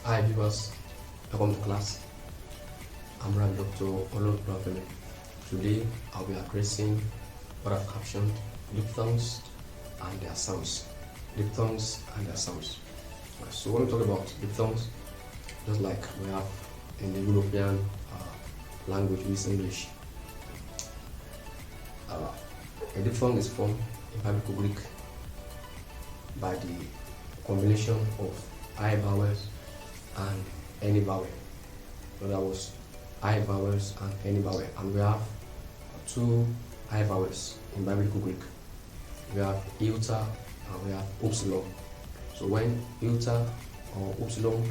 Hi viewers, welcome to class. I'm Rabbi Oluwafemi. Today I'll be addressing what I've captioned diphthongs and their sounds. Diphthongs and their sounds. So when we talk about diphthongs, just like we have in the European language, which is English, a diphthong is formed in Biblical Greek by the combination of I vowels and any vowel. So that was I vowels and any vowel. And we have two I vowels in Biblical Greek. We have iota and we have upsilon. So when iota or upsilon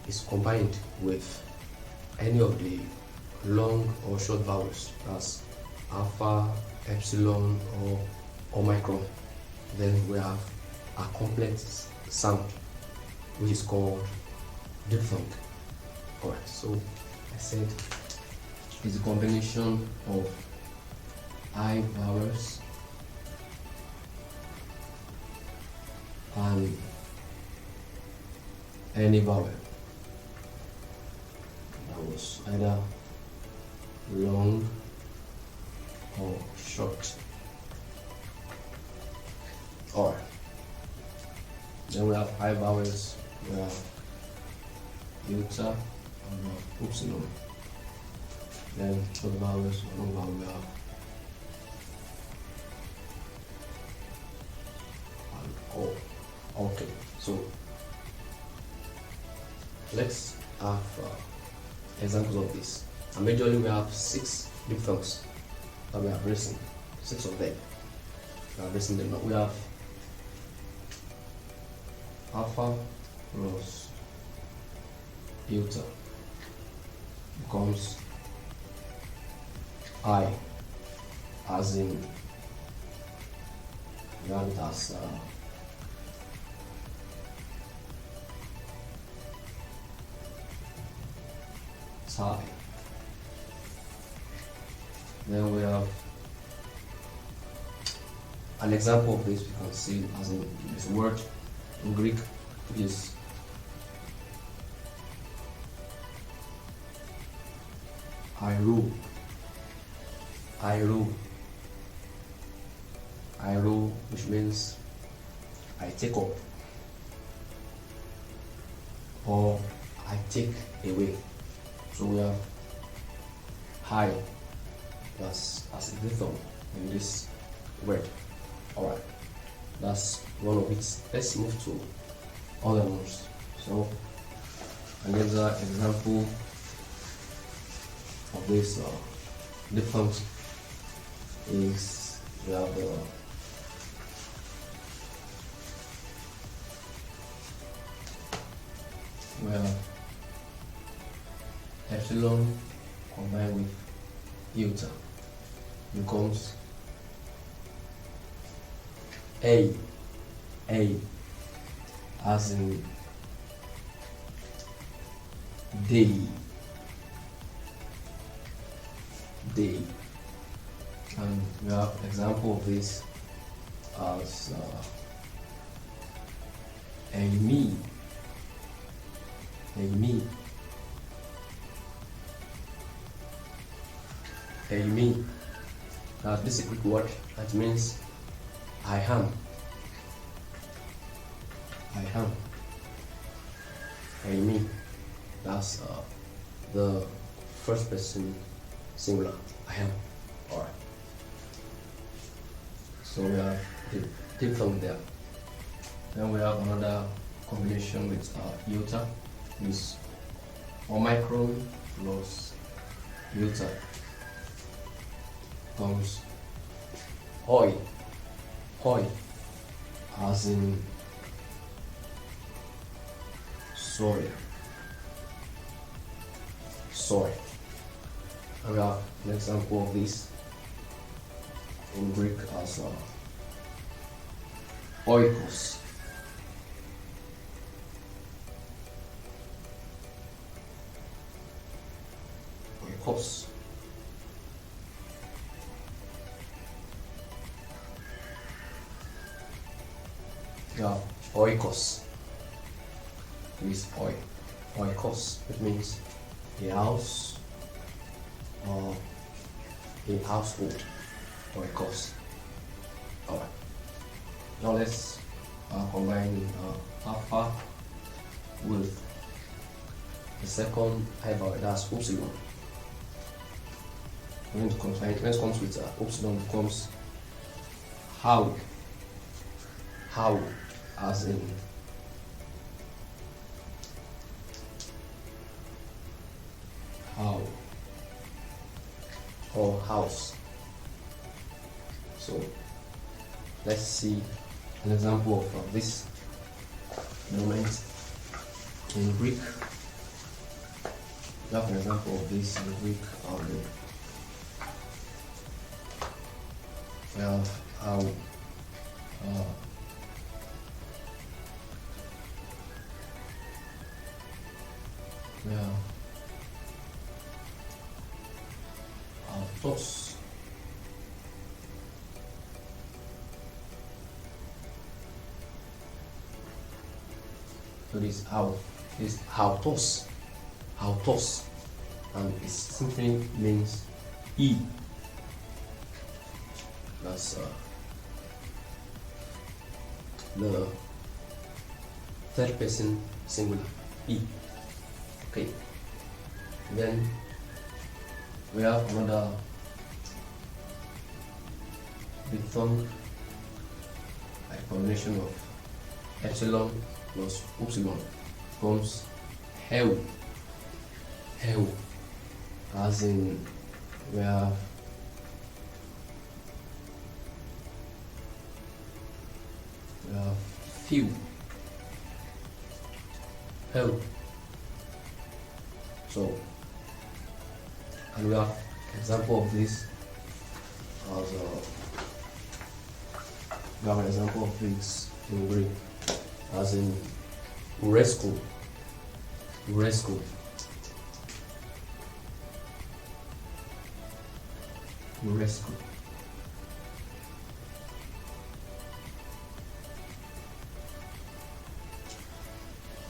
is combined with any of the long or short vowels, that's alpha, epsilon, or omicron, then we have a complex sound which is called diphthong. Alright, so I said it's a combination of I vowels and any vowel. That was either long or short. Alright. Then we have I vowels, we have iota, and we have upsilon. Then short vowels, long vowel, we have and O. Okay, so let's have examples of this. And majorly we have 6 diphthongs that we are addressing. 6 of them. We are addressing them. We have alpha plus iota becomes I, as in we have it as tie. Then we have an example of this. We can see as in this word in Greek, which is I rule, which means I take up or I take away. So we have high as a diphthong in this word. Alright, that's one of it. Let's move to other ones. So another example of this diphthongs is we have epsilon combined with iota becomes a, as in day. And we have example of this as a me. This is a Greek word that means I am. A me. That's the first person singular. I am. Alright. So we have the diphthong there. Then we have another combination with iota, is omicron plus iota comes hoi, as in soil. And we have an example of this in Greek as oikos. Yeah, oikos is oil. or a course. It means a house or a household or a course. Alright. Now let's combine alpha with the second high vowel, that's upsilon. When it comes with upsilon, becomes how, as in how or house. So let's see an example of this moment in Greek. We have an example of this in Greek. We have how toss. So this how toss, and it simply means e. That's the third person singular, e. Okay. Then we have another diphthong, a combination of epsilon plus upsilon, becomes hell, as in we have few, hell. So, and we have example of this as we have an example of this in Greek as in uresco.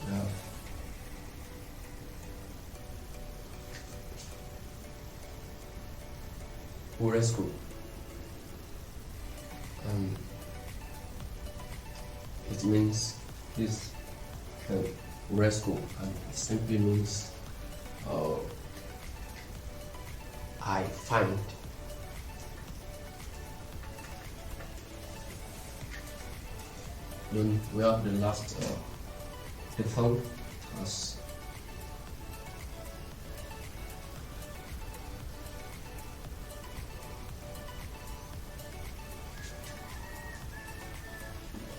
Yeah. Uresco. It means this uresco, and it simply means I find. Then we have the last diphthong as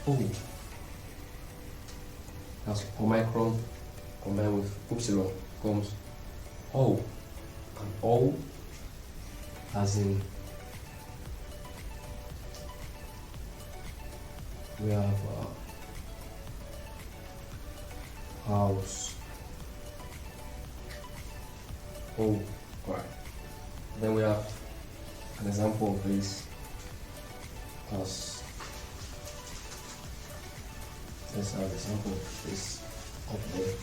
O. As omicron combined with upsilon becomes O, and O as in we have house. Oh, right. Then we have an example of this as let's have an example of this up there.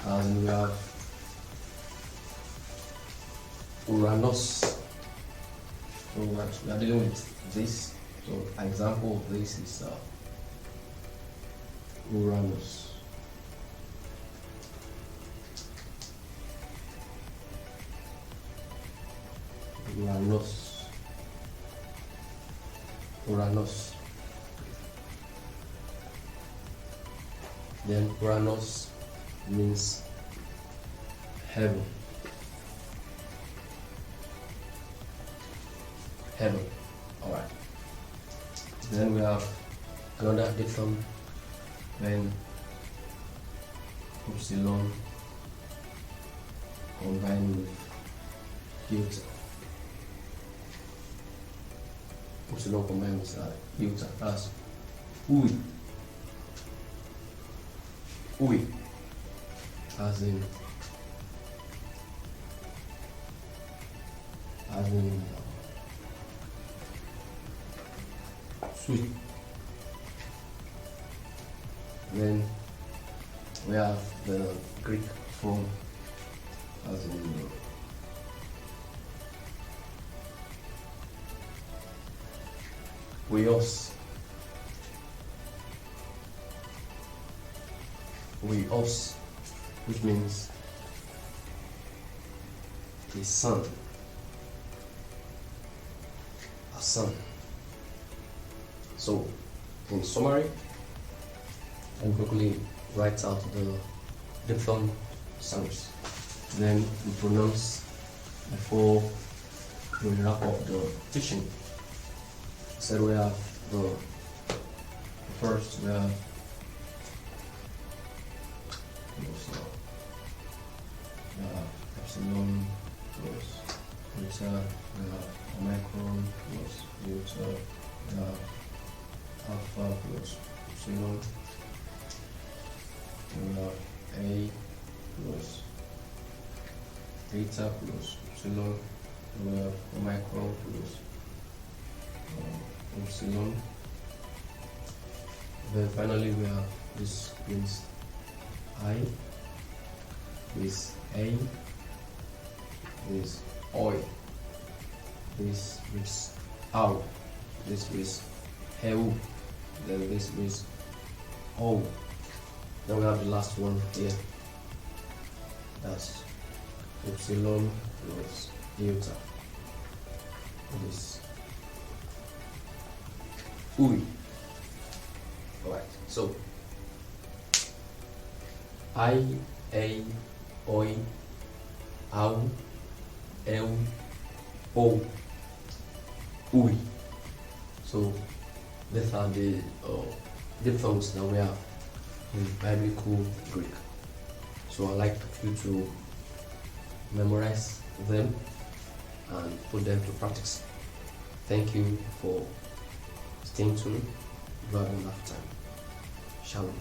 And we have Uranus. So we are dealing with this. So an example of this is Uranus. Uranus. Then Uranus means heaven. Alright. Then we have another diphthong when upsilon combined with iota. Upsilon combined with iota. That's ui. As in sweet. Then we have the Greek form, as in weos, which means a son, So, in summary, I quickly write out the diphthong sounds. Then we pronounce before we wrap up the teaching. So we have the first, we have epsilon plus beta, we have omicron plus delta, we have alpha plus epsilon, we have A plus beta plus epsilon, we have omicron plus epsilon. Then finally we have this means I, this A, this oi, this is ow, this is heu, then this is o. Then we have the last one here, that's epsilon plus delta, this ui. Alright, so I, A, oi, au, eu, o, ui. So these are the diphthongs that we have in biblical Greek. So I like you to memorize them and put them to practice. Thank you for staying tuned. You have enough time. Shalom.